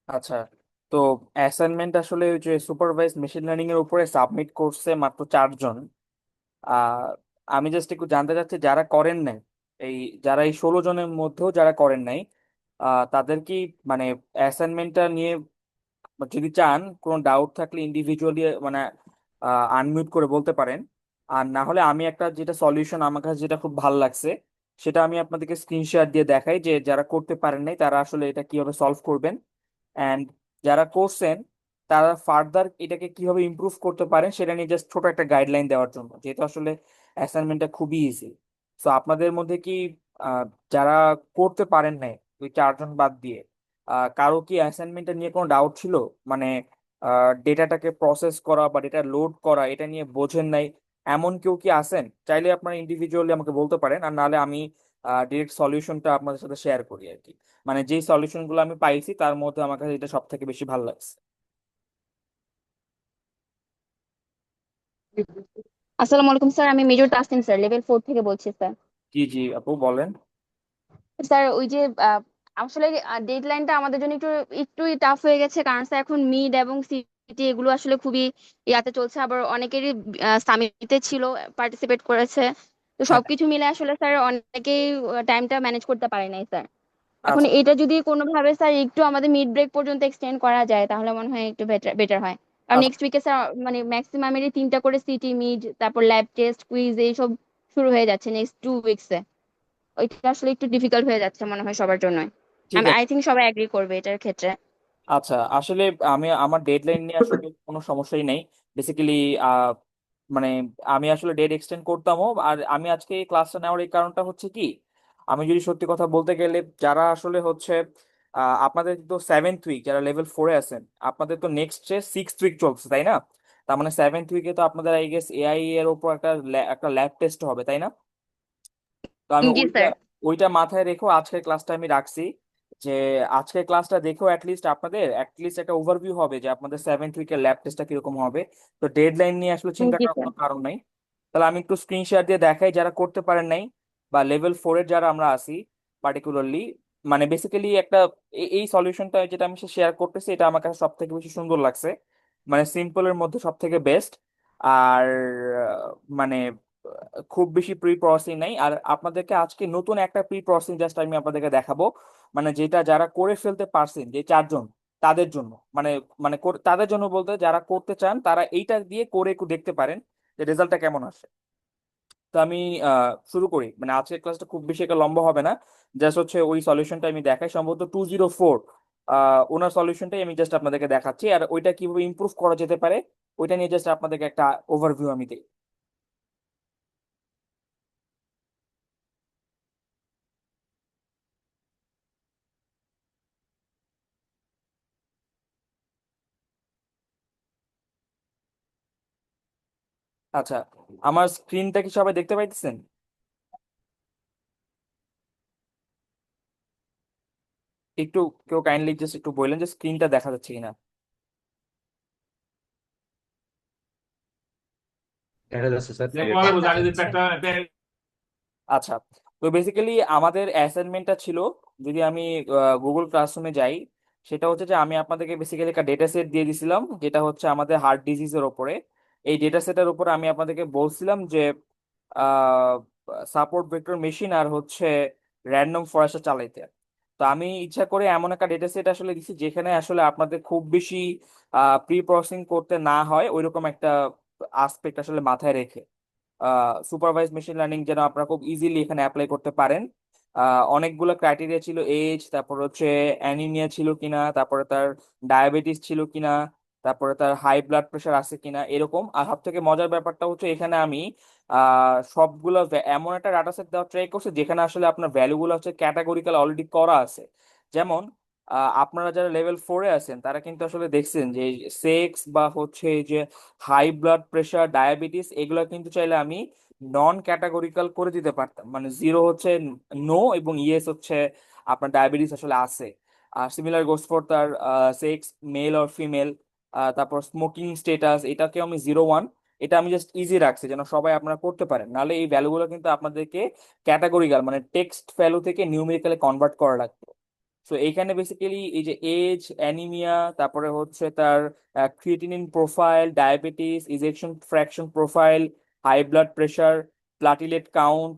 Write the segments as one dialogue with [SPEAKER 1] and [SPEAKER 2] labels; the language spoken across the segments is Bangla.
[SPEAKER 1] আচ্ছা, তো অ্যাসাইনমেন্ট আসলে ওই যে সুপারভাইজ মেশিন লার্নিং এর উপরে সাবমিট করছে মাত্র 4 জন। আহ আমি জাস্ট একটু জানতে চাচ্ছি যারা করেন নাই, এই যারা এই 16 জনের মধ্যেও যারা করেন নাই, তাদের কি মানে অ্যাসাইনমেন্টটা নিয়ে যদি চান কোনো ডাউট থাকলে ইন্ডিভিজুয়ালি মানে আনমিউট করে বলতে পারেন। আর না হলে আমি একটা যেটা সলিউশন আমার কাছে যেটা খুব ভালো লাগছে সেটা আমি আপনাদেরকে স্ক্রিনশট দিয়ে দেখাই যে যারা করতে পারেন নাই তারা আসলে এটা কিভাবে সলভ করবেন, অ্যান্ড যারা করছেন তারা ফার্দার এটাকে কিভাবে ইমপ্রুভ করতে পারেন সেটা নিয়ে জাস্ট ছোট একটা গাইডলাইন দেওয়ার জন্য, যেহেতু আসলে অ্যাসাইনমেন্টটা খুবই ইজি। সো আপনাদের মধ্যে কি আহ, যারা করতে পারেন নাই ওই 4 জন বাদ দিয়ে কারো কি অ্যাসাইনমেন্টটা নিয়ে কোনো ডাউট ছিল? মানে ডেটাটাকে প্রসেস করা বা ডেটা লোড করা এটা নিয়ে বোঝেন নাই এমন কেউ কি আছেন? চাইলে আপনারা ইন্ডিভিজুয়ালি আমাকে বলতে পারেন, আর নাহলে আমি ডিরেক্ট সলিউশনটা আপনাদের সাথে শেয়ার করি আর কি। মানে যেই সলিউশন গুলো আমি পাইছি তার মধ্যে আমার কাছে এটা সব থেকে বেশি ভালো লাগছে।
[SPEAKER 2] আসসালামু আলাইকুম স্যার, আমি মেজর তাসনিম স্যার, লেভেল 4 থেকে বলছি স্যার।
[SPEAKER 1] জি জি আপু বলেন।
[SPEAKER 2] স্যার ওই যে আসলে ডেডলাইনটা আমাদের জন্য একটু একটু টাফ হয়ে গেছে, কারণ স্যার এখন মিড এবং সিটি এগুলো আসলে খুবই ইয়াতে চলছে, আবার অনেকেরই সামিটে ছিল, পার্টিসিপেট করেছে। তো
[SPEAKER 1] হ্যাঁ।
[SPEAKER 2] সবকিছু মিলে আসলে স্যার অনেকেই টাইমটা ম্যানেজ করতে পারে নাই স্যার। এখন
[SPEAKER 1] আচ্ছা।
[SPEAKER 2] এটা যদি কোনোভাবে স্যার একটু আমাদের মিড ব্রেক পর্যন্ত এক্সটেন্ড করা যায় তাহলে মনে হয় একটু বেটার বেটার হয়। কারণ
[SPEAKER 1] আচ্ছা।
[SPEAKER 2] নেক্সট উইকে স্যার মানে ম্যাক্সিমামেরই 3টা করে সিটি, মিড, তারপর ল্যাব টেস্ট, কুইজ এইসব শুরু হয়ে যাচ্ছে নেক্সট 2 উইকসে। ওইটা আসলে একটু ডিফিকাল্ট হয়ে যাচ্ছে মনে হয় সবার জন্য।
[SPEAKER 1] ঠিক
[SPEAKER 2] আমি
[SPEAKER 1] আছে।
[SPEAKER 2] আই থিঙ্ক সবাই এগ্রি করবে এটার ক্ষেত্রে।
[SPEAKER 1] আচ্ছা, আসলে আমি আমার ডেডলাইন নিয়ে আসলে কোনো সমস্যাই নেই। বেসিক্যালি মানে আমি আসলে ডেট এক্সটেন্ড করতামও, আর আমি আজকে এই ক্লাসটা নেওয়ার এই কারণটা হচ্ছে কি, আমি যদি সত্যি কথা বলতে গেলে যারা আসলে হচ্ছে আপনাদের তো 7th উইক যারা লেভেল 4-এ আছেন, আপনাদের তো নেক্সট 6th উইক চলছে তাই না? তার মানে 7th উইকে তো আপনাদের আই গেস এআই এর উপর একটা ল্যাব টেস্ট হবে তাই না? তো আমি
[SPEAKER 2] জি
[SPEAKER 1] ওইটা
[SPEAKER 2] স্যার।
[SPEAKER 1] ওইটা মাথায় রেখেও আজকের ক্লাসটা আমি রাখছি, যে আজকের ক্লাসটা দেখেও অ্যাটলিস্ট আপনাদের অ্যাটলিস্ট একটা ওভারভিউ হবে যে আপনাদের 7th উইকের ল্যাব টেস্টটা কিরকম হবে। তো ডেডলাইন নিয়ে আসলে চিন্তা
[SPEAKER 2] জি
[SPEAKER 1] করার
[SPEAKER 2] স্যার।
[SPEAKER 1] কোনো কারণ নাই। তাহলে আমি একটু স্ক্রিনশট দিয়ে দেখাই যারা করতে পারেন নাই, বা লেভেল 4-এর যারা আমরা আছি পার্টিকুলারলি। মানে বেসিক্যালি একটা এই সলিউশনটা যেটা আমি শেয়ার করতেছি এটা আমার কাছে সব থেকে বেশি সুন্দর লাগছে। মানে সিম্পলের মধ্যে সব থেকে বেস্ট। আর মানে খুব বেশি প্রি প্রসেসিং নাই। আর আপনাদেরকে আজকে নতুন একটা প্রি প্রসেসিং জাস্ট আমি আপনাদেরকে দেখাবো, মানে যেটা যারা করে ফেলতে পারছেন যে 4 জন তাদের জন্য। মানে মানে তাদের জন্য বলতে যারা করতে চান তারা এইটা দিয়ে করে একটু দেখতে পারেন যে রেজাল্টটা কেমন আসে। তো আমি শুরু করি, মানে আজকের ক্লাসটা খুব বেশি একটা লম্বা হবে না। জাস্ট হচ্ছে ওই সলিউশনটা আমি দেখাই, সম্ভবত 204 ওনার সলিউশনটাই আমি জাস্ট আপনাদেরকে দেখাচ্ছি, আর ওইটা কিভাবে ইমপ্রুভ করা যেতে পারে ওইটা নিয়ে জাস্ট আপনাদেরকে একটা ওভারভিউ আমি দিই। আচ্ছা, আমার স্ক্রিনটা কি সবাই দেখতে পাইতেছেন? একটু কেউ কাইন্ডলি জাস্ট একটু বললেন যে স্ক্রিনটা দেখা যাচ্ছে কিনা।
[SPEAKER 3] দেখা যাচ্ছে স্যার
[SPEAKER 4] যে
[SPEAKER 3] ক্লিয়ার।
[SPEAKER 4] পরে জানি যে
[SPEAKER 1] আচ্ছা, তো বেসিক্যালি আমাদের অ্যাসাইনমেন্টটা ছিল, যদি আমি গুগল ক্লাসরুমে যাই, সেটা হচ্ছে যে আমি আপনাদেরকে বেসিক্যালি একটা ডেটা সেট দিয়ে দিছিলাম যেটা হচ্ছে আমাদের হার্ট ডিজিজের ওপরে। এই ডেটা সেটের উপরে আমি আপনাদেরকে বলছিলাম যে সাপোর্ট ভেক্টর মেশিন আর হচ্ছে র্যান্ডম ফরেস্ট চালাইতে। তো আমি ইচ্ছা করে এমন একটা ডেটা সেট আসলে দিছি যেখানে আসলে আপনাদের খুব বেশি প্রি প্রসেসিং করতে না হয় ওইরকম একটা আসপেক্ট আসলে মাথায় রেখে সুপারভাইজ মেশিন লার্নিং যেন আপনারা খুব ইজিলি এখানে অ্যাপ্লাই করতে পারেন। অনেকগুলো ক্রাইটেরিয়া ছিল, এজ, তারপর হচ্ছে অ্যানিমিয়া ছিল কিনা, তারপরে তার ডায়াবেটিস ছিল কিনা, তারপরে তার হাই ব্লাড প্রেশার আছে কিনা এরকম। আর সব থেকে মজার ব্যাপারটা হচ্ছে এখানে আমি সবগুলো এমন একটা ডাটা সেট দেওয়ার ট্রাই করছি যেখানে আসলে আপনার ভ্যালুগুলো হচ্ছে ক্যাটাগরিক্যাল অলরেডি করা আছে। যেমন আপনারা যারা লেভেল 4-এ আছেন তারা কিন্তু আসলে দেখছেন যে সেক্স বা হচ্ছে এই যে হাই ব্লাড প্রেশার, ডায়াবেটিস, এগুলো কিন্তু চাইলে আমি নন ক্যাটাগরিক্যাল করে দিতে পারতাম, মানে 0 হচ্ছে নো এবং ইয়েস হচ্ছে আপনার ডায়াবেটিস আসলে আছে। আর সিমিলার গোস ফর তার সেক্স, মেল অর ফিমেল। তারপর স্মোকিং স্টেটাস এটাকে আমি 0-1, এটা আমি জাস্ট ইজি রাখছি যেন সবাই আপনারা করতে পারেন, নাহলে এই ভ্যালুগুলো কিন্তু আপনাদেরকে ক্যাটাগরিক্যাল মানে টেক্সট ভ্যালু থেকে নিউমেরিক্যালি কনভার্ট করা লাগবে। সো এইখানে বেসিক্যালি এই যে এজ, অ্যানিমিয়া, তারপরে হচ্ছে তার creatinine profile, diabetes, ejection fraction profile, high blood pressure, platelet count,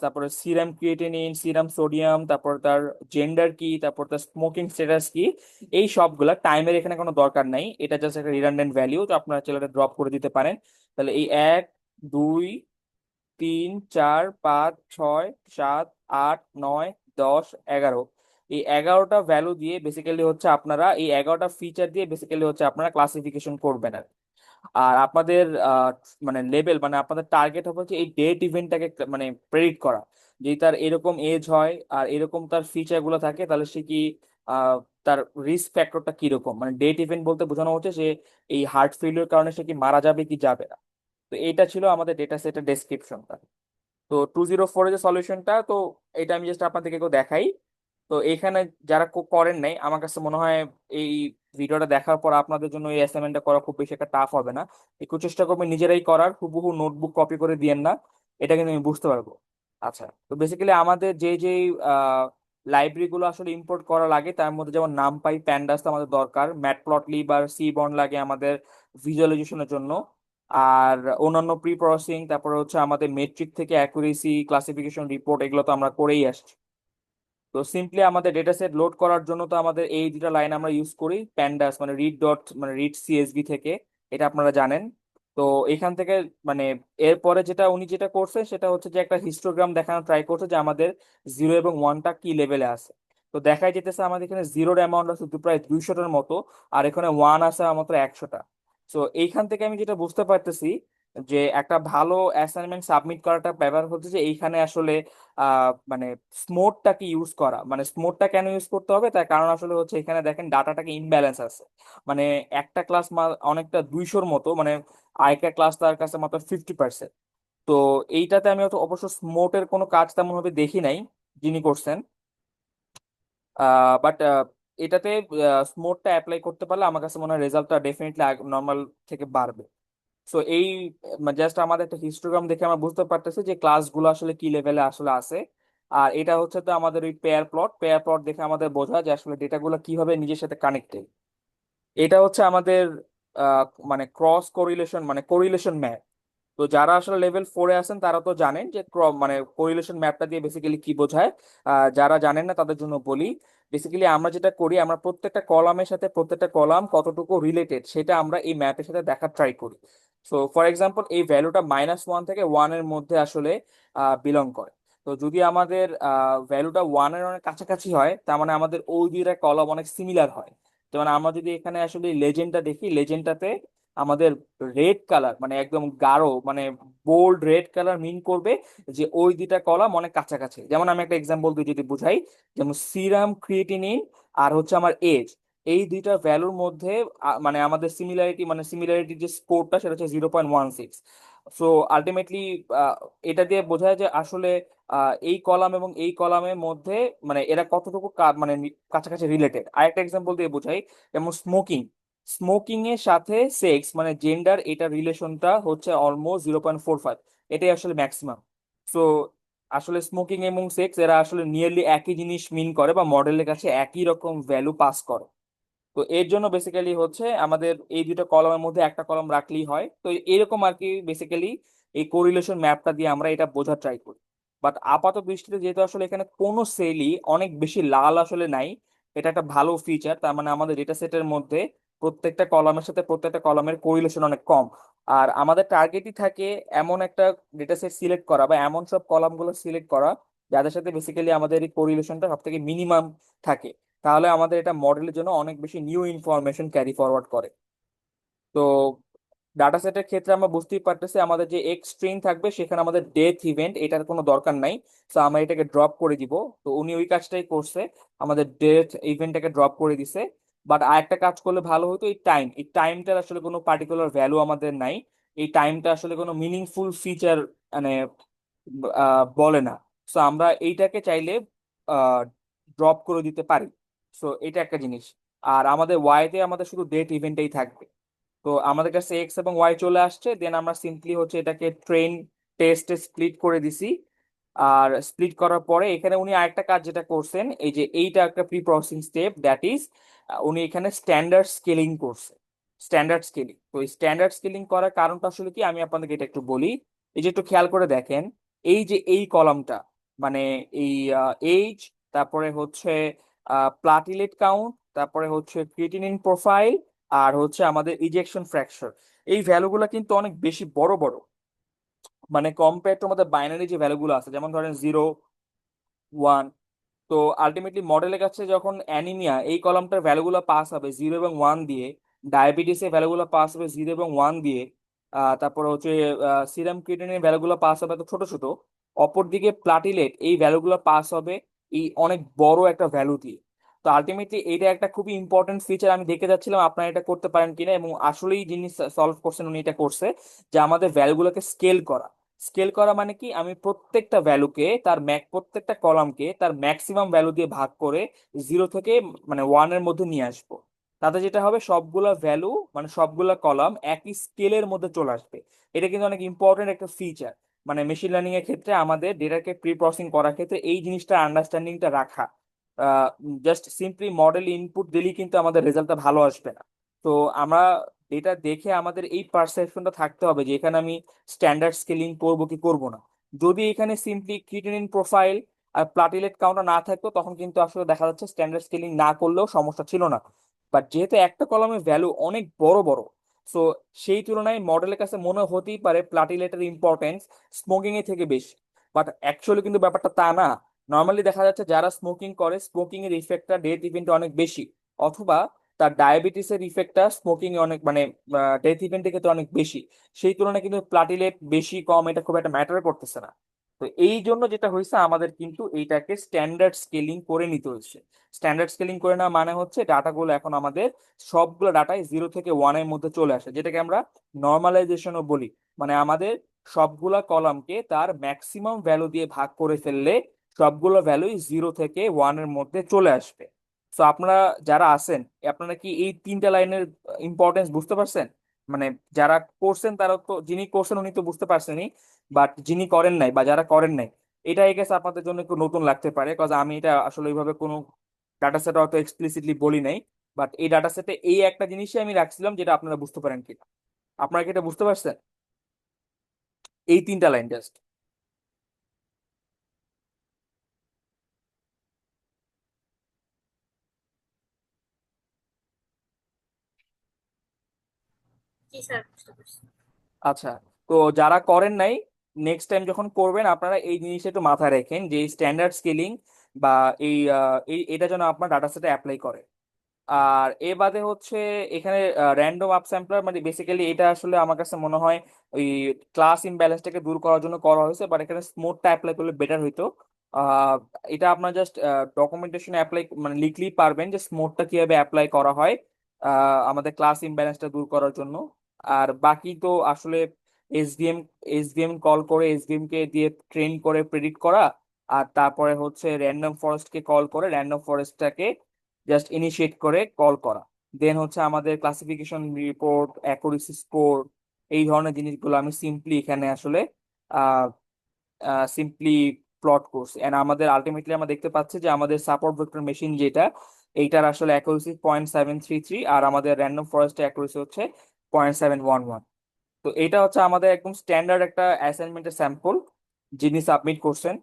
[SPEAKER 1] তারপরে সিরাম ক্রিয়েটিনিন, সিরাম সোডিয়াম, তারপর তার জেন্ডার কি, তারপর তার স্মোকিং স্ট্যাটাস কি, এই সবগুলা টাইমের এখানে কোনো দরকার নাই, এটা জাস্ট একটা রিডান্ডেন্ট ভ্যালিউ, তো আপনারা ছেলেটা ড্রপ করে দিতে পারেন। তাহলে এই 1, 2, 3, 4, 5, 6, 7, 8, 9, 10, 11, এই 11টা ভ্যালু দিয়ে বেসিক্যালি হচ্ছে আপনারা, এই 11টা ফিচার দিয়ে বেসিক্যালি হচ্ছে আপনারা ক্লাসিফিকেশন করবেন আর আর আপনাদের মানে লেভেল, মানে আপনাদের টার্গেট হবে হচ্ছে এই ডেট ইভেন্টটাকে মানে প্রেডিক্ট করা, যে তার এরকম এজ হয় আর এরকম তার ফিচার গুলো থাকে, তাহলে সে কি আহ, তার রিস্ক ফ্যাক্টরটা কিরকম, মানে ডেট ইভেন্ট বলতে বোঝানো হচ্ছে যে এই হার্ট ফেলিওর কারণে সে কি মারা যাবে কি যাবে না। তো এইটা ছিল আমাদের ডেটা সেটের ডেসক্রিপশনটা। তো 204 যে সলিউশনটা, তো এটা আমি জাস্ট আপনাদেরকে একটু দেখাই। তো এইখানে যারা করেন নাই, আমার কাছে মনে হয় এই ভিডিওটা দেখার পর আপনাদের জন্য এই অ্যাসাইনমেন্টটা করা খুব বেশি একটা টাফ হবে না। একটু চেষ্টা করবেন নিজেরাই করার, হুবহু নোটবুক কপি করে দিয়েন না, এটা কিন্তু আমি বুঝতে পারবো। আচ্ছা, তো বেসিক্যালি আমাদের যে যে লাইব্রেরি গুলো আসলে ইম্পোর্ট করা লাগে, তার মধ্যে যেমন নামপাই, প্যান্ডাস তো আমাদের দরকার, ম্যাটপ্লটলিব আর সিবর্ন লাগে আমাদের ভিজুয়ালাইজেশনের জন্য। আর অন্যান্য প্রি প্রসেসিং, তারপরে হচ্ছে আমাদের মেট্রিক থেকে অ্যাকুরেসি, ক্লাসিফিকেশন রিপোর্ট, এগুলো তো আমরা করেই আসছি। তো সিম্পলি আমাদের ডেটা সেট লোড করার জন্য তো আমাদের এই দুটা লাইন আমরা ইউজ করি, প্যান্ডাস মানে রিড ডট মানে রিড সিএসভি থেকে, এটা আপনারা জানেন। তো এখান থেকে মানে এরপরে যেটা উনি যেটা করছে সেটা হচ্ছে যে একটা হিস্টোগ্রাম দেখানো ট্রাই করছে যে আমাদের 0 এবং 1টা কি লেভেলে আছে। তো দেখাই যেতেছে আমাদের এখানে জিরোর অ্যামাউন্ট আছে প্রায় 200টার মতো, আর এখানে ওয়ান আছে মাত্র 100টা। তো এইখান থেকে আমি যেটা বুঝতে পারতেছি যে একটা ভালো অ্যাসাইনমেন্ট সাবমিট করাটা ব্যাপার হচ্ছে যে এইখানে আসলে মানে স্মোরটাকে ইউজ করা, মানে স্মোরটা কেন ইউজ করতে হবে তার কারণ আসলে হচ্ছে এখানে দেখেন ডাটাটাকে ইমব্যালেন্স আছে। মানে একটা ক্লাস অনেকটা 200-র মতো, মানে আরেকটা ক্লাস তার কাছে মাত্র 50%। তো এইটাতে আমি অবশ্য স্মোর্টের কোনো কাজ তেমন ভাবে দেখি নাই যিনি করছেন, বাট এটাতে স্মোরটা অ্যাপ্লাই করতে পারলে আমার কাছে মনে হয় রেজাল্টটা ডেফিনেটলি নর্মাল থেকে বাড়বে। সো এই জাস্ট আমাদের একটা হিস্টোগ্রাম দেখে আমরা বুঝতে পারতেছি যে ক্লাসগুলো আসলে কি লেভেলে আসলে আছে। আর এটা হচ্ছে তো আমাদের ওই পেয়ার প্লট দেখে আমাদের বোঝা যে আসলে ডেটাগুলো কিভাবে নিজের সাথে কানেক্টেড। এটা হচ্ছে আমাদের মানে ক্রস কোরিলেশন মানে কোরিলেশন ম্যাপ। তো যারা আসলে লেভেল 4-এ আছেন তারা তো জানেন যে মানে কোরিলেশন ম্যাপটা দিয়ে বেসিক্যালি কি বোঝায়। যারা জানেন না তাদের জন্য বলি, বেসিক্যালি আমরা যেটা করি, আমরা প্রত্যেকটা কলামের সাথে প্রত্যেকটা কলাম কতটুকু রিলেটেড সেটা আমরা এই ম্যাপের সাথে দেখার ট্রাই করি। সো ফর এক্সাম্পল এই ভ্যালুটা -1 থেকে 1-এর মধ্যে আসলে বিলং করে। তো যদি আমাদের ভ্যালুটা 1-এর অনেক কাছাকাছি হয়, তার মানে আমাদের ওই দুইটা কলাম অনেক সিমিলার হয়। যেমন আমরা যদি এখানে আসলে লেজেন্ডটা দেখি, লেজেন্ডটাতে আমাদের রেড কালার মানে একদম গাঢ় মানে বোল্ড রেড কালার মিন করবে যে ওই দুইটা কলাম অনেক কাছাকাছি। যেমন আমি একটা এক্সাম্পল দিয়ে যদি বুঝাই, যেমন সিরাম ক্রিয়েটিনিন আর হচ্ছে আমার এজ, এই দুইটা ভ্যালুর মধ্যে মানে আমাদের সিমিলারিটি যে স্কোরটা সেটা হচ্ছে 0.16। সো আলটিমেটলি এটা দিয়ে বোঝায় যে আসলে এই কলাম এবং এই কলামের মধ্যে মানে এরা কতটুকু মানে কাছাকাছি রিলেটেড। আরেকটা এক্সাম্পল দিয়ে বোঝাই, যেমন স্মোকিং, স্মোকিং এর সাথে সেক্স মানে জেন্ডার, এটা রিলেশনটা হচ্ছে অলমোস্ট 0.45, এটাই আসলে ম্যাক্সিমাম। সো আসলে স্মোকিং এবং সেক্স এরা আসলে নিয়ারলি একই জিনিস মিন করে বা মডেলের কাছে একই রকম ভ্যালু পাস করে। তো এর জন্য বেসিক্যালি হচ্ছে আমাদের এই দুটো কলামের মধ্যে একটা কলাম রাখলেই হয়। তো এরকম আর কি বেসিক্যালি এই কোরিলেশন ম্যাপটা দিয়ে আমরা এটা বোঝার ট্রাই করি। বাট আপাত দৃষ্টিতে যেহেতু আসলে এখানে কোনো সেলই অনেক বেশি লাল আসলে নাই, এটা একটা ভালো ফিচার, তার মানে আমাদের ডেটা সেটের মধ্যে প্রত্যেকটা কলামের সাথে প্রত্যেকটা কলামের কোরিলেশন অনেক কম। আর আমাদের টার্গেটই থাকে এমন একটা ডেটা সেট সিলেক্ট করা বা এমন সব কলামগুলো সিলেক্ট করা যাদের সাথে বেসিক্যালি আমাদের এই কোরিলেশনটা সব থেকে মিনিমাম থাকে। তাহলে আমাদের এটা মডেলের জন্য অনেক বেশি নিউ ইনফরমেশন ক্যারি ফরওয়ার্ড করে। তো ডাটা সেটের ক্ষেত্রে আমরা বুঝতেই পারতেছি আমাদের যে এক্স স্ট্রিং থাকবে সেখানে আমাদের ডেথ ইভেন্ট এটার কোনো দরকার নাই। তো আমরা এটাকে ড্রপ করে দিব। তো উনি ওই কাজটাই করছে, আমাদের ডেথ ইভেন্টটাকে ড্রপ করে দিছে। বাট আরেকটা কাজ করলে ভালো হতো, এই টাইমটার আসলে কোনো পার্টিকুলার ভ্যালু আমাদের নাই। এই টাইমটা আসলে কোনো মিনিংফুল ফিচার মানে বলে না। সো আমরা এইটাকে চাইলে ড্রপ করে দিতে পারি। সো এটা একটা জিনিস। আর আমাদের ওয়াইতে আমাদের শুধু ডেট ইভেন্টেই থাকবে। তো আমাদের কাছে এক্স এবং ওয়াই চলে আসছে, দেন আমরা সিম্পলি হচ্ছে এটাকে ট্রেন টেস্টে স্প্লিট করে দিছি। আর স্প্লিট করার পরে এখানে উনি আরেকটা কাজ যেটা করছেন, এই যে এইটা একটা pre processing step, that is উনি এখানে স্ট্যান্ডার্ড স্কেলিং করছে। স্ট্যান্ডার্ড স্কেলিং, তো এই স্ট্যান্ডার্ড স্কেলিং করার কারণটা আসলে কি আমি আপনাদেরকে এটা একটু বলি। এই যে একটু খেয়াল করে দেখেন, এই যে এই কলামটা, মানে এই এইজ, তারপরে হচ্ছে প্লাটিলেট কাউন্ট, তারপরে হচ্ছে ক্রিয়েটিনিন প্রোফাইল, আর হচ্ছে আমাদের ইজেকশন ফ্র্যাকশন, এই ভ্যালুগুলো কিন্তু অনেক বেশি বড় বড়। মানে কম্পেয়ার টু আমাদের বাইনারি যে ভ্যালুগুলো আছে, যেমন ধরেন 0, 1। তো আলটিমেটলি মডেলের কাছে যখন অ্যানিমিয়া এই কলামটার ভ্যালুগুলো পাস হবে 0 এবং 1 দিয়ে, ডায়াবেটিসের ভ্যালুগুলো পাস হবে 0 এবং 1 দিয়ে, তারপর হচ্ছে সিরাম ক্রিয়েটিনিনের ভ্যালুগুলো পাস হবে তো ছোট ছোট, অপরদিকে প্লাটিলেট এই ভ্যালুগুলো পাস হবে এই অনেক বড় একটা ভ্যালু দিয়ে। তো আলটিমেটলি এটা একটা খুবই ইম্পর্টেন্ট ফিচার, আমি দেখে যাচ্ছিলাম আপনারা এটা করতে পারেন কিনা, এবং আসলেই জিনিস সলভ করছেন উনি, এটা করছে যে আমাদের ভ্যালুগুলোকে স্কেল করা। স্কেল করা মানে কি, আমি প্রত্যেকটা ভ্যালুকে তার প্রত্যেকটা কলামকে তার ম্যাক্সিমাম ভ্যালু দিয়ে ভাগ করে 0 থেকে মানে 1-এর মধ্যে নিয়ে আসবো। তাতে যেটা হবে, সবগুলা ভ্যালু মানে সবগুলা কলাম একই স্কেলের মধ্যে চলে আসবে। এটা কিন্তু অনেক ইম্পর্টেন্ট একটা ফিচার, মানে মেশিন লার্নিং এর ক্ষেত্রে আমাদের ডেটাকে প্রি প্রসেসিং করার ক্ষেত্রে এই জিনিসটা আন্ডারস্ট্যান্ডিংটা রাখা। জাস্ট সিম্পলি মডেল ইনপুট দিলেই কিন্তু আমাদের রেজাল্টটা ভালো আসবে না। তো আমরা ডেটা দেখে আমাদের এই পারসেপশনটা থাকতে হবে যে এখানে আমি স্ট্যান্ডার্ড স্কেলিং করবো কি করবো না। যদি এখানে সিম্পলি ক্রিয়েটিনিন প্রোফাইল আর প্লাটিলেট কাউন্টার না থাকতো, তখন কিন্তু আসলে দেখা যাচ্ছে স্ট্যান্ডার্ড স্কেলিং না করলেও সমস্যা ছিল না। বাট যেহেতু একটা কলামের ভ্যালু অনেক বড় বড়, সো সেই তুলনায় মডেলের কাছে মনে হতেই পারে প্লাটিলেটের ইম্পর্টেন্স স্মোকিং এর থেকে বেশি। বাট অ্যাকচুয়ালি কিন্তু ব্যাপারটা তা না। নর্মালি দেখা যাচ্ছে যারা স্মোকিং করে, স্মোকিং এর ইফেক্টটা ডেথ ইভেন্টে অনেক বেশি, অথবা তার ডায়াবেটিসের ইফেক্টটা স্মোকিং এ অনেক মানে ডেথ ইভেন্টের ক্ষেত্রে অনেক বেশি। সেই তুলনায় কিন্তু প্লাটিলেট বেশি কম এটা খুব একটা ম্যাটার করতেছে না। তো এই জন্য যেটা হয়েছে, আমাদের কিন্তু এইটাকে স্ট্যান্ডার্ড স্কেলিং করে নিতে হচ্ছে। স্ট্যান্ডার্ড স্কেলিং করে নেওয়া মানে হচ্ছে ডাটাগুলো এখন আমাদের সবগুলো ডাটাই 0 থেকে 1-এর মধ্যে চলে আসে, যেটাকে আমরা নর্মালাইজেশনও বলি। মানে আমাদের সবগুলা কলামকে তার ম্যাক্সিমাম ভ্যালু দিয়ে ভাগ করে ফেললে সবগুলো ভ্যালুই 0 থেকে 1-এর মধ্যে চলে আসবে। তো আপনারা যারা আছেন, আপনারা কি এই 3টা লাইনের ইম্পর্টেন্স বুঝতে পারছেন? মানে যারা করছেন তারা তো, যিনি করছেন উনি তো বুঝতে পারছেনই, বাট যিনি করেন নাই বা যারা করেন নাই, এটা এই গেছে আপনাদের জন্য একটু নতুন লাগতে পারে, কজ আমি এটা আসলে ওইভাবে কোনো ডাটা সেট অত এক্সপ্লিসিটলি বলি নাই। বাট এই ডাটা সেটে এই একটা জিনিসই আমি রাখছিলাম যেটা আপনারা বুঝতে পারেন কিনা। আপনারা কি এটা বুঝতে পারছেন? এই 3টা লাইন জাস্ট।
[SPEAKER 3] জি স্যার, বুঝতে পারছি।
[SPEAKER 1] আচ্ছা, তো যারা করেন নাই, নেক্সট টাইম যখন করবেন আপনারা এই জিনিসটা একটু মাথায় রাখেন যে স্ট্যান্ডার্ড স্কেলিং বা এটা যেন আপনার ডাটা সেটে অ্যাপ্লাই করে। আর এ বাদে হচ্ছে এখানে র্যান্ডম আপ স্যাম্পলার, মানে বেসিক্যালি এটা আসলে আমার কাছে মনে হয় ওই ক্লাস ইমব্যালেন্সটাকে দূর করার জন্য করা হয়েছে, বাট এখানে স্মুথটা অ্যাপ্লাই করলে বেটার হইতো। আহ, এটা আপনার জাস্ট ডকুমেন্টেশন অ্যাপ্লাই মানে লিখলেই পারবেন যে স্মুথটা কিভাবে অ্যাপ্লাই করা হয় আমাদের ক্লাস ইমব্যালেন্সটা দূর করার জন্য। আর বাকি তো আসলে এসভিএম এসভিএম কল করে এসভিএম কে দিয়ে ট্রেন করে প্রেডিক্ট করা, আর তারপরে হচ্ছে র্যান্ডম ফরেস্টকে কল করে র্যান্ডম ফরেস্টটাকে জাস্ট ইনিশিয়েট করে কল করা। দেন হচ্ছে আমাদের ক্লাসিফিকেশন রিপোর্ট, অ্যাকুরেসি স্কোর, এই ধরনের জিনিসগুলো আমি সিম্পলি এখানে আসলে সিম্পলি প্লট করছি। এন্ড আমাদের আলটিমেটলি আমরা দেখতে পাচ্ছি যে আমাদের সাপোর্ট ভেক্টর মেশিন যেটা, এইটার আসলে অ্যাকুরেসি 0.733, আর আমাদের র্যান্ডম ফরেস্টের অ্যাকুরেসি হচ্ছে 0.711। তো এটা হচ্ছে আমাদের একদম স্ট্যান্ডার্ড একটা অ্যাসাইনমেন্টের স্যাম্পল যিনি সাবমিট করছেন।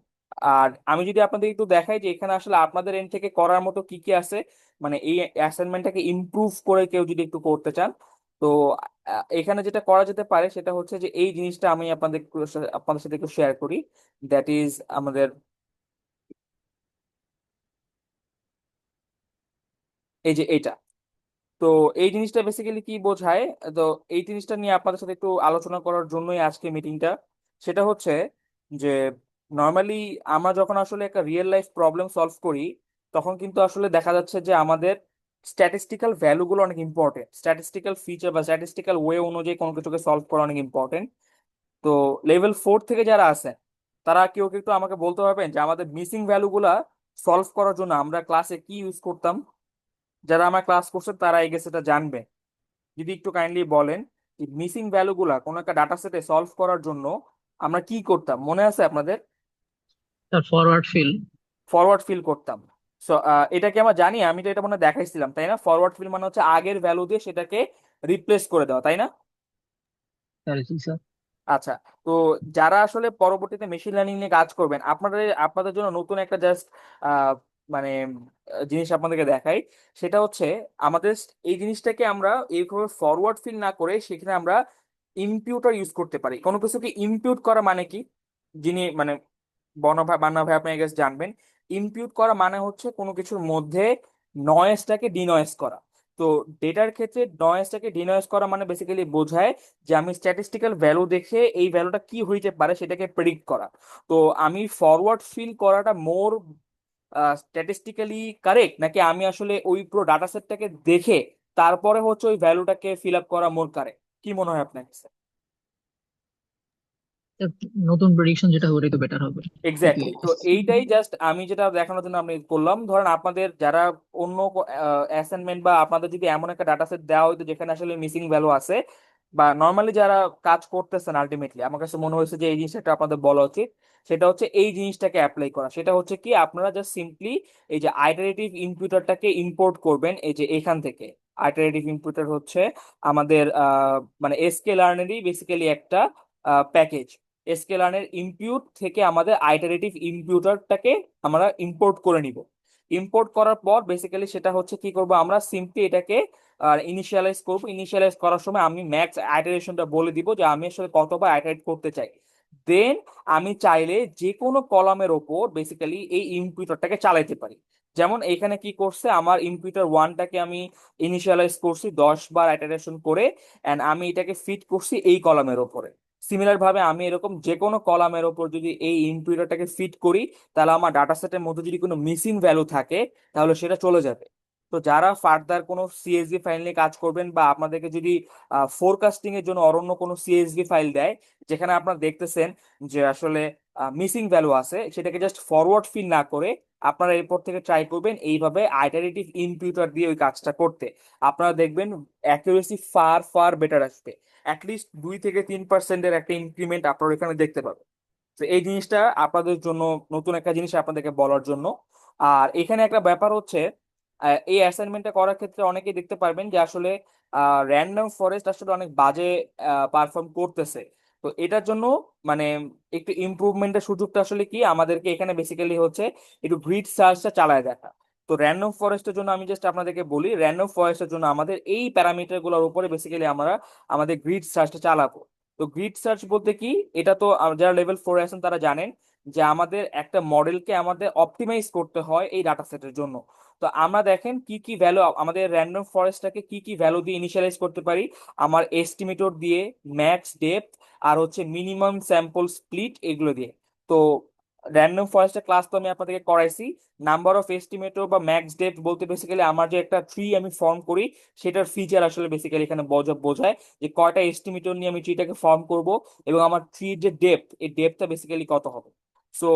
[SPEAKER 1] আর আমি যদি আপনাদের একটু দেখাই যে এখানে আসলে আপনাদের এন্ড থেকে করার মতো কি কি আছে, মানে এই অ্যাসাইনমেন্টটাকে ইমপ্রুভ করে কেউ যদি একটু করতে চান, তো এখানে যেটা করা যেতে পারে সেটা হচ্ছে যে এই জিনিসটা আমি আপনাদের সাথে একটু শেয়ার করি, দ্যাট ইজ আমাদের এই যে এটা। তো এই জিনিসটা বেসিক্যালি কি বোঝায়, তো এই জিনিসটা নিয়ে আপনাদের সাথে একটু আলোচনা করার জন্যই আজকে মিটিংটা। সেটা হচ্ছে যে নর্মালি আমরা যখন আসলে একটা রিয়েল লাইফ প্রবলেম সলভ করি, তখন কিন্তু আসলে দেখা যাচ্ছে যে আমাদের স্ট্যাটিস্টিক্যাল ভ্যালুগুলো অনেক ইম্পর্টেন্ট, স্ট্যাটিস্টিক্যাল ফিচার বা স্ট্যাটিস্টিক্যাল ওয়ে অনুযায়ী কোনো কিছুকে সলভ করা অনেক ইম্পর্টেন্ট। তো লেভেল 4 থেকে যারা আছেন, তারা কেউ কেউ একটু আমাকে বলতে পারবেন যে আমাদের মিসিং ভ্যালুগুলা সলভ করার জন্য আমরা ক্লাসে কি ইউজ করতাম? যারা আমার ক্লাস করছেন তারা এই গেছে এটা জানবে। যদি একটু কাইন্ডলি বলেন যে মিসিং ভ্যালুগুলা কোনো একটা ডাটা সেটে সলভ করার জন্য আমরা কি করতাম, মনে আছে আপনাদের?
[SPEAKER 4] তার ফরওয়ার্ড ফিল।
[SPEAKER 1] ফরওয়ার্ড ফিল করতাম। সো এটা কি আমরা জানি, আমি তো এটা মনে হয় দেখাইছিলাম তাই না? ফরওয়ার্ড ফিল মানে হচ্ছে আগের ভ্যালু দিয়ে সেটাকে রিপ্লেস করে দেওয়া, তাই না?
[SPEAKER 4] জি স্যার।
[SPEAKER 1] আচ্ছা। তো যারা আসলে পরবর্তীতে মেশিন লার্নিং নিয়ে কাজ করবেন, আপনাদের আপনাদের জন্য নতুন একটা জাস্ট মানে জিনিস আপনাদেরকে দেখাই। সেটা হচ্ছে আমাদের এই জিনিসটাকে আমরা এইভাবে ফরওয়ার্ড ফিল না করে সেখানে আমরা ইম্পিউটার ইউজ করতে পারি। কোনো কিছুকে ইম্পিউট করা মানে কি, যিনি মানে বান্না ভাই আপনি গেস জানবেন। ইম্পিউট করা মানে হচ্ছে কোনো কিছুর মধ্যে নয়েজটাকে ডিনয়েজ করা। তো ডেটার ক্ষেত্রে নয়েজটাকে ডিনয়েজ করা মানে বেসিক্যালি বোঝায় যে আমি স্ট্যাটিস্টিক্যাল ভ্যালু দেখে এই ভ্যালুটা কি হইতে পারে সেটাকে প্রেডিক্ট করা। তো আমি ফরওয়ার্ড ফিল করাটা মোর স্ট্যাটিস্টিক্যালি কারেক্ট, নাকি আমি আসলে ওই পুরো ডাটা সেটটাকে দেখে তারপরে হচ্ছে ওই ভ্যালুটাকে ফিল আপ করা মোর কারেক্ট? কি মনে হয় আপনার কাছে?
[SPEAKER 4] নতুন প্রেডিকশন যেটা হবে ওটাই তো বেটার হবে।
[SPEAKER 1] এক্স্যাক্টলি। তো এইটাই জাস্ট আমি যেটা দেখানোর জন্য আমি করলাম। ধরেন আপনাদের যারা অন্য অ্যাসাইনমেন্ট বা আপনাদের যদি এমন একটা ডাটা সেট দেওয়া হইতো যেখানে আসলে মিসিং ভ্যালু আছে, বা নর্মালি যারা কাজ করতেছেন, আলটিমেটলি আমার কাছে মনে হয়েছে যে এই জিনিসটা আপনাদের বলা উচিত। সেটা হচ্ছে এই জিনিসটাকে অ্যাপ্লাই করা। সেটা হচ্ছে কি, আপনারা জাস্ট সিম্পলি এই যে আইটারেটিভ ইনপুটারটাকে ইম্পোর্ট করবেন এই যে এখান থেকে। আইটারেটিভ ইনপুটার হচ্ছে আমাদের মানে এসকে লার্নেরই বেসিক্যালি একটা প্যাকেজ। স্কেলারের ইম্পিউট থেকে আমাদের আইটারেটিভ ইম্পিউটারটাকে আমরা ইম্পোর্ট করে নিব। ইম্পোর্ট করার পর বেসিক্যালি সেটা হচ্ছে কি করব, আমরা সিম্পলি এটাকে ইনিশিয়ালাইজ করব। ইনিশিয়ালাইজ করার সময় আমি ম্যাক্স আইটারেশনটা বলে দিব যে আমি আসলে কতবার আইটারেট করতে চাই। দেন আমি চাইলে যে কোনো কলামের ওপর বেসিক্যালি এই ইম্পিউটারটাকে চালাইতে পারি। যেমন এখানে কি করছে, আমার ইম্পিউটার ওয়ানটাকে আমি ইনিশিয়ালাইজ করছি 10 বার আইটারেশন করে, অ্যান্ড আমি এটাকে ফিট করছি এই কলামের ওপরে। সিমিলার ভাবে আমি এরকম যে কোনো কলামের ওপর যদি এই ইনপুটটাকে ফিট করি, তাহলে আমার ডাটা সেটের মধ্যে যদি কোনো মিসিং ভ্যালু থাকে তাহলে সেটা চলে যাবে। তো যারা ফার্দার কোনো সিএসভি ফাইল নিয়ে কাজ করবেন, বা আপনাদেরকে যদি ফোরকাস্টিং এর জন্য অরন্য কোনো সিএসভি ফাইল দেয় যেখানে আপনারা দেখতেছেন যে আসলে মিসিং ভ্যালু আছে, সেটাকে জাস্ট ফরওয়ার্ড ফিল না করে আপনারা এরপর থেকে ট্রাই করবেন এইভাবে আইটারেটিভ ইনপুটার দিয়ে ওই কাজটা করতে। আপনারা দেখবেন অ্যাকুরেসি ফার ফার বেটার আসবে। অ্যাটলিস্ট 2 থেকে 3% একটা ইনক্রিমেন্ট আপনারা এখানে দেখতে পাবেন। তো এই জিনিসটা আপনাদের জন্য নতুন একটা জিনিস আপনাদেরকে বলার জন্য। আর এখানে একটা ব্যাপার হচ্ছে, এই অ্যাসাইনমেন্টটা করার ক্ষেত্রে অনেকেই দেখতে পারবেন যে আসলে র্যান্ডম ফরেস্ট আসলে অনেক বাজে পারফর্ম করতেছে। তো এটার জন্য মানে একটু ইমপ্রুভমেন্টের সুযোগটা আসলে কি, আমাদেরকে এখানে বেসিক্যালি হচ্ছে একটু গ্রিড সার্চটা চালায় দেখা। তো র্যান্ডম ফরেস্টের জন্য আমি জাস্ট আপনাদেরকে বলি, র্যান্ডম ফরেস্টের জন্য আমাদের এই প্যারামিটার গুলোর উপরে বেসিক্যালি আমরা আমাদের গ্রিড সার্চটা চালাবো। তো গ্রিড সার্চ বলতে কি, এটা তো যারা লেভেল 4 আছেন তারা জানেন যে আমাদের একটা মডেলকে আমাদের অপটিমাইজ করতে হয় এই ডাটা সেটের জন্য। তো আমরা দেখেন কি কি ভ্যালু আমাদের র্যান্ডম ফরেস্টটাকে কি কি ভ্যালু দিয়ে ইনিশিয়ালাইজ করতে পারি। আমার এস্টিমেটর দিয়ে, ম্যাক্স ডেপথ, আর হচ্ছে মিনিমাম স্যাম্পল স্প্লিট, এগুলো দিয়ে। তো র্যান্ডম ফরেস্টের ক্লাস তো আমি আপনাদেরকে করাইছি। নাম্বার অফ এস্টিমেটর বা ম্যাক্স ডেপথ বলতে বেসিক্যালি আমার যে একটা ট্রি আমি ফর্ম করি সেটার ফিচার আসলে বেসিক্যালি এখানে বোঝায় যে কয়টা এস্টিমেটর নিয়ে আমি ট্রিটাকে ফর্ম করব, এবং আমার ট্রির যে ডেপথ, এই ডেপথটা বেসিক্যালি কত হবে। সো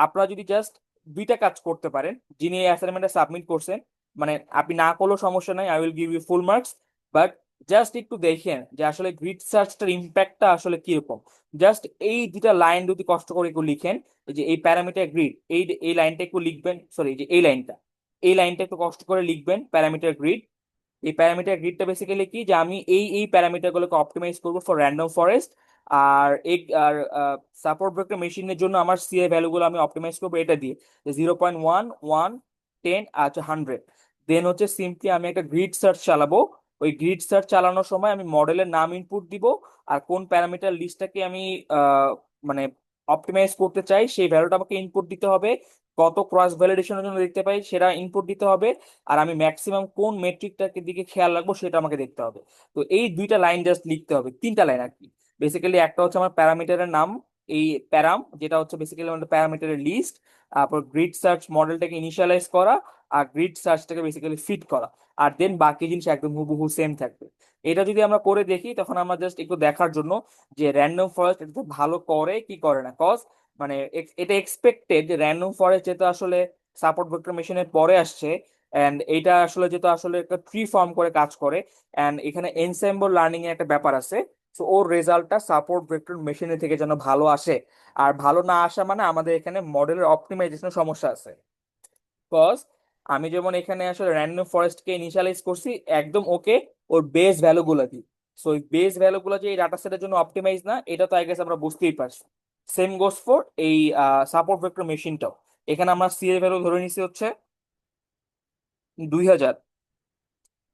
[SPEAKER 1] আপনারা যদি জাস্ট 2টা কাজ করতে পারেন, যিনি এই অ্যাসাইনমেন্টটা সাবমিট করছেন, মানে আপনি না করলেও সমস্যা নাই, I will give you full marks. But just একটু দেখেন যে আসলে গ্রিড সার্চটার ইম্প্যাক্টটা আসলে কিরকম। জাস্ট এই 2টা লাইন যদি কষ্ট করে একটু লিখেন, এই যে এই প্যারামিটার গ্রিড, এই এই লাইনটা একটু লিখবেন, সরি যে এই লাইনটা একটু কষ্ট করে লিখবেন, প্যারামিটার গ্রিড। এই প্যারামিটার গ্রিডটা বেসিক্যালি কি, যে আমি এই প্যারামিটার গুলোকে অপটিমাইজ করবো ফর র্যান্ডম ফরেস্ট। আর এই আর সাপোর্ট ভেক্টর মেশিনের জন্য আমার সিএ ভ্যালুগুলো আমি অপটিমাইজ করবো এটা দিয়ে, 0.1 1 10 আচ্ছা 100। দেন হচ্ছে সিম্পলি আমি একটা গ্রিড সার্চ চালাবো। ওই গ্রিড সার্চ চালানোর সময় আমি মডেলের নাম ইনপুট দিব, আর কোন প্যারামিটার লিস্টটাকে আমি মানে অপটিমাইজ করতে চাই সেই ভ্যালুটা আমাকে ইনপুট দিতে হবে। কত ক্রস ভ্যালিডেশনের জন্য দেখতে পাই সেটা ইনপুট দিতে হবে। আর আমি ম্যাক্সিমাম কোন মেট্রিকটাকে দিকে খেয়াল রাখবো সেটা আমাকে দেখতে হবে। তো এই 2টা লাইন জাস্ট লিখতে হবে, 3টা লাইন আর কি। বেসিক্যালি একটা হচ্ছে আমার প্যারামিটারের নাম, এই প্যারাম যেটা হচ্ছে বেসিক্যালি আমাদের প্যারামিটারের লিস্ট। তারপর গ্রিড সার্চ মডেলটাকে ইনিশিয়ালাইজ করা, আর গ্রিড সার্চটাকে বেসিক্যালি ফিট করা। আর দেন বাকি জিনিস একদম হুবহু সেম থাকবে। এটা যদি আমরা করে দেখি তখন আমরা জাস্ট একটু দেখার জন্য যে র্যান্ডম ফরেস্ট এটা ভালো করে কি করে না। কজ মানে এটা এক্সপেক্টেড যে র্যান্ডম ফরেস্ট যেটা আসলে সাপোর্ট ভেক্টর মেশিনের পরে আসছে, এন্ড এইটা আসলে যেটা আসলে একটা ট্রি ফর্ম করে কাজ করে, এন্ড এখানে এনসেম্বল লার্নিং এর একটা ব্যাপার আছে। সো ওর রেজাল্টটা সাপোর্ট ভেক্টর মেশিনে থেকে যেন ভালো আসে। আর ভালো না আসা মানে আমাদের এখানে মডেলের অপটিমাইজেশনের সমস্যা আছে। বিকজ আমি যেমন এখানে আসলে র্যান্ডম ফরেস্টকে ইনিশিয়ালাইজ করছি একদম ওকে ওর বেস ভ্যালুগুলো দিই। সো ওই বেস ভ্যালুগুলো যে এই ডাটা সেটের জন্য অপটিমাইজ না, এটা তো আই গেস আমরা বুঝতেই পারছি। সেম গোস ফর এই সাপোর্ট ভেক্টর মেশিনটাও। এখানে আমরা সি এর ভ্যালু ধরে নিছি হচ্ছে 2000।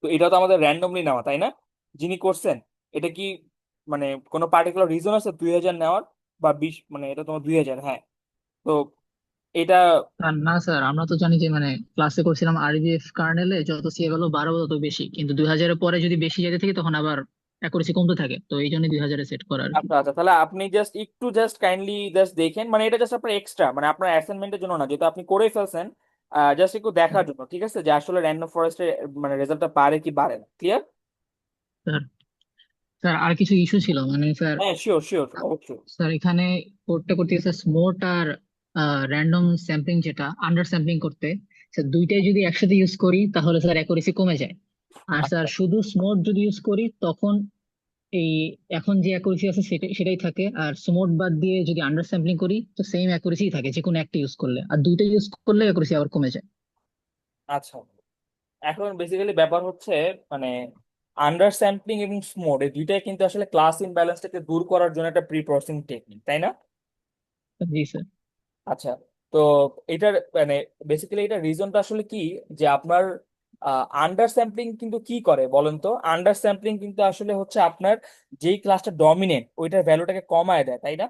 [SPEAKER 1] তো এটা তো আমাদের র্যান্ডমলি নেওয়া, তাই না? যিনি করছেন, এটা কি মানে কোনো পার্টিকুলার রিজন আছে 2000 নেওয়ার? বা 20, মানে এটা তোমার 2000, হ্যাঁ। তো এটা
[SPEAKER 4] আর না স্যার, আমরা তো জানি যে মানে ক্লাসে করছিলাম আরবিএফ কার্নেলে যত সি ভ্যালু বাড়াবো তত বেশি, কিন্তু 2000-এর পরে যদি বেশি যেতে থাকে তখন আবার অ্যাকুরেসি কমতে থাকে, তো এই জন্য 2000-এ সেট করা আর কি।
[SPEAKER 1] আচ্ছা আচ্ছা, তাহলে আপনি জাস্ট কাইন্ডলি জাস্ট দেখেন, মানে এটা জাস্ট আপনার এক্সট্রা, মানে আপনার অ্যাসাইনমেন্টের জন্য না, যেহেতু আপনি করে ফেলছেন। জাস্ট একটু দেখার জন্য, ঠিক আছে, যে আসলে র্যান্ডম ফরেস্টের মানে রেজাল্টটা বাড়ে কি বাড়ে না। ক্লিয়ার?
[SPEAKER 4] স্যার, স্যার আর কিছু ইস্যু ছিল মানে স্যার।
[SPEAKER 1] হ্যাঁ, শিওর শিওর, অবশ্যই।
[SPEAKER 4] স্যার এখানে করতে করতে স্যার স্মোট আর র্যান্ডম স্যাম্পলিং, যেটা আন্ডার স্যাম্পলিং করতে, স্যার দুইটাই যদি একসাথে ইউজ করি তাহলে স্যার অ্যাকুরেসি কমে যায়। আর স্যার
[SPEAKER 1] আচ্ছা
[SPEAKER 4] শুধু স্মোট যদি ইউজ করি তখন এই এখন যে অ্যাকুরেসি আছে সেটাই সেটাই থাকে, আর স্মোট বাদ দিয়ে যদি আন্ডার স্যাম্পলিং করি তো সেম অ্যাকুরেসি থাকে যে কোনো একটা ইউজ করলে, আর দুইটা ইউজ করলে অ্যাকুরেসি আবার কমে যায়।
[SPEAKER 1] আচ্ছা, এখন বেসিক্যালি ব্যাপার হচ্ছে মানে আন্ডার স্যাম্পলিং এবং স্মোড এই দুইটাই কিন্তু আসলে ক্লাস ইমব্যালেন্সটাকে দূর করার জন্য একটা প্রি প্রসেসিং টেকনিক, তাই না?
[SPEAKER 4] জি স্যার।
[SPEAKER 1] আচ্ছা, তো এটার মানে বেসিক্যালি এটা রিজনটা আসলে কি, যে আপনার আন্ডার স্যাম্পলিং কিন্তু কি করে বলেন তো? আন্ডার স্যাম্পলিং কিন্তু আসলে হচ্ছে আপনার যেই ক্লাসটা ডমিনেন্ট ওইটার ভ্যালুটাকে কমায় দেয়, তাই না?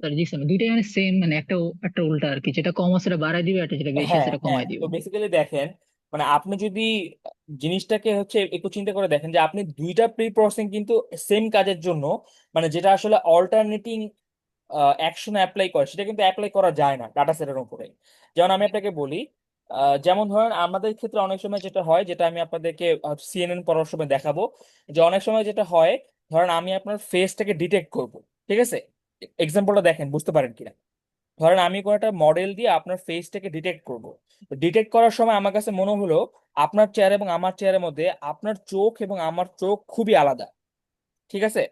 [SPEAKER 4] স্যার জি স্যার, দুইটাই মানে সেম, মানে একটা একটা উল্টা আর কি, যেটা কম আছে সেটা বাড়ায় দিবে, একটা যেটা বেশি আছে
[SPEAKER 1] হ্যাঁ
[SPEAKER 4] সেটা
[SPEAKER 1] হ্যাঁ,
[SPEAKER 4] কমায়
[SPEAKER 1] তো
[SPEAKER 4] দিবে।
[SPEAKER 1] বেসিক্যালি দেখেন, মানে আপনি যদি জিনিসটাকে হচ্ছে একটু চিন্তা করে দেখেন যে আপনি দুইটা প্রি প্রসেসিং কিন্তু সেম কাজের জন্য, মানে যেটা আসলে অল্টারনেটিং অ্যাকশন অ্যাপ্লাই করে, সেটা কিন্তু অ্যাপ্লাই করা যায় না ডাটা সেটের উপরে। যেমন আমি আপনাকে বলি, যেমন ধরেন আমাদের ক্ষেত্রে অনেক সময় যেটা হয়, যেটা আমি আপনাদেরকে সিএনএন পড়ার সময় দেখাবো, যে অনেক সময় যেটা হয়, ধরেন আমি আপনার ফেসটাকে ডিটেক্ট করব, ঠিক আছে? এক্সাম্পলটা দেখেন বুঝতে পারেন কিনা। ধরেন আমি কোনো একটা মডেল দিয়ে আপনার ফেসটাকে ডিটেক্ট করব। ডিটেক্ট করার সময় আমার কাছে মনে হলো আপনার চেহারা এবং আমার চেহারার মধ্যে আপনার চোখ এবং আমার চোখ খুবই আলাদা, ঠিক আছে?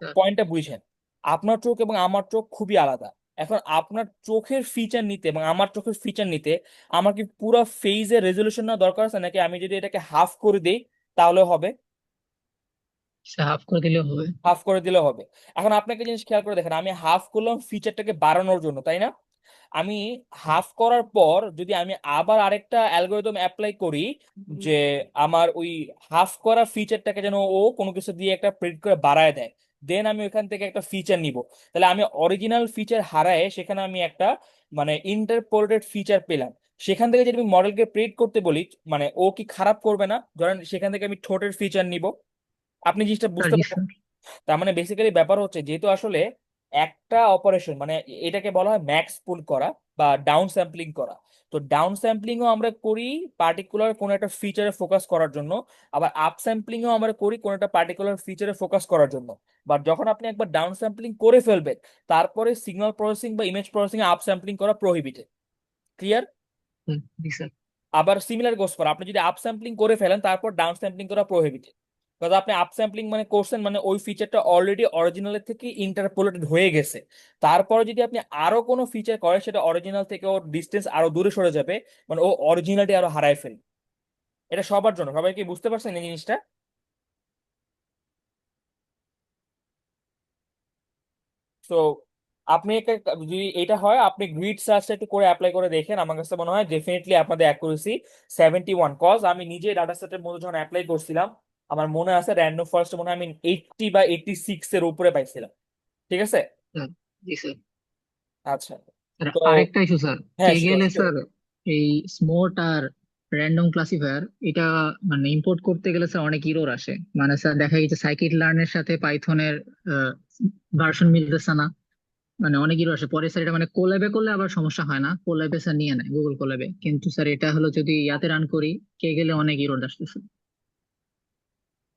[SPEAKER 4] স্যার,
[SPEAKER 1] পয়েন্টটা বুঝেন, আপনার চোখ এবং আমার চোখ খুবই আলাদা। এখন আপনার চোখের ফিচার নিতে এবং আমার চোখের ফিচার নিতে আমার কি পুরো ফেজের রেজলিউশন নেওয়া দরকার আছে, নাকি আমি যদি এটাকে হাফ করে দিই তাহলে হবে?
[SPEAKER 4] হাফ করে দিলেও হবে।
[SPEAKER 1] হাফ করে দিলে হবে। এখন আপনাকে জিনিস খেয়াল করে দেখেন, আমি হাফ করলাম ফিচারটাকে বাড়ানোর জন্য, তাই না? আমি হাফ করার পর যদি আমি আবার আরেকটা অ্যালগোরিদম অ্যাপ্লাই করি, যে আমার ওই হাফ করা ফিচারটাকে যেন ও কোনো কিছু দিয়ে একটা প্রিডিক্ট করে বাড়ায় দেয়, দেন আমি ওইখান থেকে একটা ফিচার নিব, তাহলে আমি অরিজিনাল ফিচার হারায় সেখানে আমি একটা মানে ইন্টারপোলেটেড ফিচার পেলাম। সেখান থেকে যদি আমি মডেলকে প্রেডিক্ট করতে বলি, মানে ও কি খারাপ করবে না? ধরেন সেখান থেকে আমি ঠোঁটের ফিচার নিব। আপনি জিনিসটা
[SPEAKER 4] স্যার
[SPEAKER 1] বুঝতে
[SPEAKER 4] জি
[SPEAKER 1] পারছেন?
[SPEAKER 4] স্যার।
[SPEAKER 1] তার মানে বেসিক্যালি ব্যাপার হচ্ছে, যেহেতু আসলে একটা অপারেশন মানে এটাকে বলা হয় ম্যাক্স পুল করা বা ডাউন স্যাম্পলিং করা। তো ডাউন স্যাম্পলিংও আমরা করি পার্টিকুলার কোন একটা ফিচারে ফোকাস করার জন্য, আবার আপ স্যাম্পলিংও আমরা করি কোন একটা পার্টিকুলার ফিচারে ফোকাস করার জন্য। বাট যখন আপনি একবার ডাউন স্যাম্পলিং করে ফেলবেন, তারপরে সিগন্যাল প্রসেসিং বা ইমেজ প্রসেসিং আপ স্যাম্পলিং করা প্রহিবিটেড। ক্লিয়ার?
[SPEAKER 4] জি স্যার।
[SPEAKER 1] আবার সিমিলার গোস ফর আপনি যদি আপ স্যাম্পলিং করে ফেলেন তারপর ডাউন স্যাম্পলিং করা প্রহিবিটেড। কারণ আপনি আপ স্যাম্পলিং মানে করছেন, মানে ওই ফিচারটা অলরেডি অরিজিনালের থেকে ইন্টারপোলেটেড হয়ে গেছে। তারপরে যদি আপনি আরো কোনো ফিচার করেন সেটা অরিজিনাল থেকে ওর ডিস্টেন্স আরো দূরে সরে যাবে, মানে ও অরিজিনালিটি আরো হারায় ফেলবে। এটা সবার জন্য, সবাই কি বুঝতে পারছেন এই জিনিসটা? তো আপনি যদি এটা হয়, আপনি গ্রিড সার্চটা একটু করে অ্যাপ্লাই করে দেখেন, আমার কাছে মনে হয় ডেফিনেটলি আপনাদের অ্যাকুরেসি 71। কজ আমি নিজে ডাটা সেটের মধ্যে যখন অ্যাপ্লাই করছিলাম, আমার মনে আছে র্যান্ডম ফরেস্ট মনে হয় আমি 80 বা 86 এর উপরে পাইছিলাম। ঠিক আছে?
[SPEAKER 4] স্যার জি স্যার।
[SPEAKER 1] আচ্ছা,
[SPEAKER 4] স্যার
[SPEAKER 1] তো
[SPEAKER 4] আরেকটা ইস্যু স্যার,
[SPEAKER 1] হ্যাঁ
[SPEAKER 4] কে
[SPEAKER 1] শিওর
[SPEAKER 4] গেলে
[SPEAKER 1] শিওর।
[SPEAKER 4] স্যার এই স্মোট আর র্যান্ডম ক্লাসিফায়ার এটা মানে ইম্পোর্ট করতে গেলে স্যার অনেক ইরর আসে। মানে স্যার দেখা গেছে সাইকিট লার্নের সাথে পাইথনের ভার্সন মিলতেছে না, মানে অনেক ইরর আসে। পরে স্যার এটা মানে কোল্যাবে করলে আবার সমস্যা হয় না, কোল্যাবে স্যার নিয়ে নেয় গুগল কোল্যাবে, কিন্তু স্যার এটা হলো যদি ইয়াতে রান করি কে গেলে অনেক ইরর আসতেছে।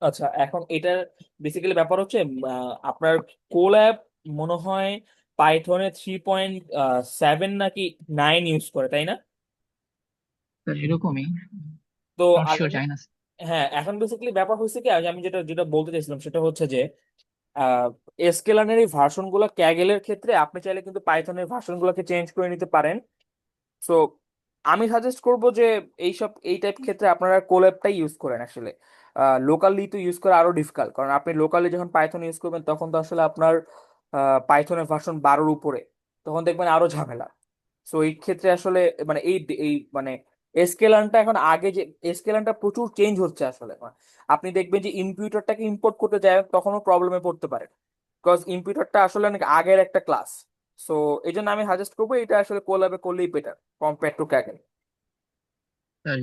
[SPEAKER 1] আচ্ছা, এখন এটার বেসিক্যালি ব্যাপার হচ্ছে আপনার কোল্যাব মনে হয় পাইথনে 3.7 নাকি 9 ইউজ করে, তাই না?
[SPEAKER 4] স্যার এরকমই,
[SPEAKER 1] তো
[SPEAKER 4] নট
[SPEAKER 1] আগে
[SPEAKER 4] শিওর, জানি না।
[SPEAKER 1] হ্যাঁ, এখন বেসিক্যালি ব্যাপার হয়েছে কি, আমি যেটা যেটা বলতে চাইছিলাম সেটা হচ্ছে যে এসকেলানের এই ভার্সন গুলো ক্যাগেলের ক্ষেত্রে আপনি চাইলে কিন্তু পাইথনের ভার্সন গুলোকে চেঞ্জ করে নিতে পারেন। সো আমি সাজেস্ট করব যে এই টাইপ ক্ষেত্রে আপনারা কোল্যাবটাই ইউজ করেন আসলে। লোকালি তো ইউজ করা আরো ডিফিকাল্ট, কারণ আপনি লোকালি যখন পাইথন ইউজ করবেন তখন তো আসলে আপনার পাইথনের ভার্সন 12-র উপরে, তখন দেখবেন আরো ঝামেলা। সো এই ক্ষেত্রে আসলে মানে এই মানে এসকেলানটা এখন আগে যে এসকেলানটা প্রচুর চেঞ্জ হচ্ছে আসলে। আপনি দেখবেন যে ইম্পিউটারটাকে ইম্পোর্ট করতে যায় তখনও প্রবলেমে পড়তে পারে, বিকজ ইম্পিউটারটা আসলে অনেক আগের একটা ক্লাস। সো এই জন্য আমি সাজেস্ট করবো এটা আসলে কোলাবে করলেই better compare to Kegel.
[SPEAKER 4] Sir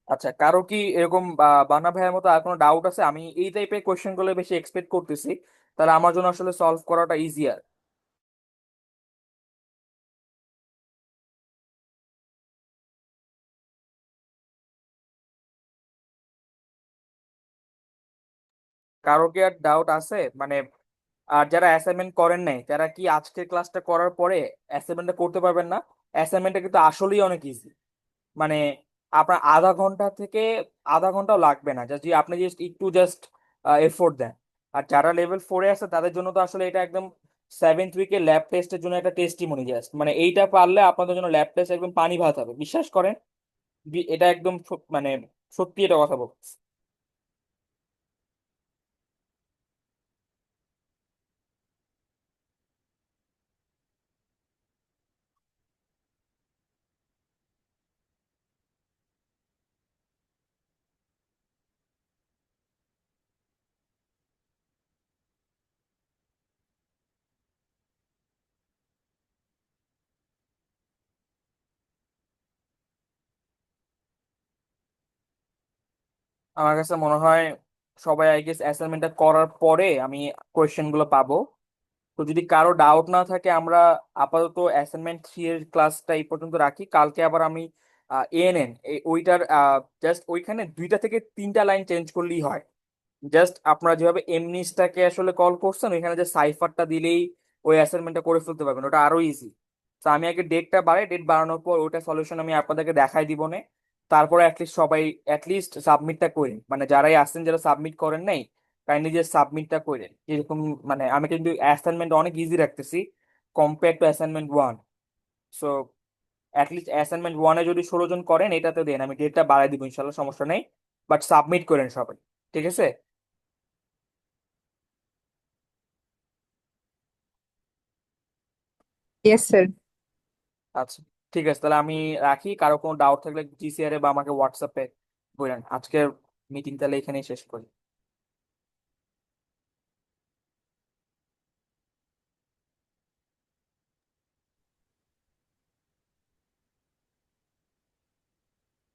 [SPEAKER 1] আচ্ছা, কারো কি এরকম বানা ভাইয়ের মতো আর কোনো ডাউট আছে? আমি এই টাইপের কোয়েশ্চেন গুলো বেশি এক্সপেক্ট করতেছি, তাহলে আমার জন্য আসলে সলভ করাটা ইজিয়ার। কারো কি আর ডাউট আছে মানে? আর যারা অ্যাসাইনমেন্ট করেন নাই তারা কি আজকের ক্লাসটা করার পরে অ্যাসাইনমেন্টটা করতে পারবেন না? অ্যাসাইনমেন্টটা কিন্তু আসলেই অনেক ইজি। মানে আপনার আধা ঘন্টা থেকে আধা ঘন্টাও লাগবে না, জাস্ট আপনি জাস্ট এফোর্ট দেন। আর যারা লেভেল 4-এ আছে তাদের জন্য তো আসলে এটা একদম 7th উইকে ল্যাব টেস্টের জন্য একটা টেস্টিমনি, জাস্ট মানে এইটা পারলে আপনাদের জন্য ল্যাব টেস্ট একদম পানি ভাত হবে, বিশ্বাস করেন। এটা একদম মানে সত্যি এটা কথা বলছি। আমার কাছে মনে হয় সবাই আই গেস অ্যাসাইনমেন্টটা করার পরে আমি কোয়েশ্চেন গুলো পাবো। তো যদি কারো ডাউট না থাকে আমরা আপাতত অ্যাসাইনমেন্ট 3 এর ক্লাসটা এই পর্যন্ত রাখি। কালকে আবার আমি এএনএন ওইটার জাস্ট ওইখানে 2টা থেকে 3টা লাইন চেঞ্জ করলেই হয়। জাস্ট আপনারা যেভাবে এমনিসটাকে আসলে কল করছেন ওইখানে যে সাইফারটা দিলেই ওই অ্যাসাইনমেন্টটা করে ফেলতে পারবেন, ওটা আরো ইজি। তো আমি আগে ডেটটা বাড়াই, ডেট বাড়ানোর পর ওটা সলিউশন আমি আপনাদেরকে দেখাই দিব নে। তারপরে অ্যাটলিস্ট সবাই অ্যাটলিস্ট সাবমিটটা করেন, মানে যারাই আসছেন যারা সাবমিট করেন নাই কাইন্ডলি যে সাবমিটটা করেন এরকম। মানে আমি কিন্তু অ্যাসাইনমেন্ট অনেক ইজি রাখতেছি compare to assignment 1। So at least assignment 1-এ যদি 16 জন করেন এটাতে দেন, আমি ডেটটা বাড়াই দিব ইনশাল্লাহ, সমস্যা নেই। বাট সাবমিট করেন সবাই, ঠিক আছে?
[SPEAKER 5] Yes sir.
[SPEAKER 1] আচ্ছা, ঠিক আছে, তাহলে আমি রাখি। কারো কোনো ডাউট থাকলে জিসিআর এ বা আমাকে হোয়াটসঅ্যাপে বলেন। আজকের মিটিং তাহলে এখানেই শেষ করি।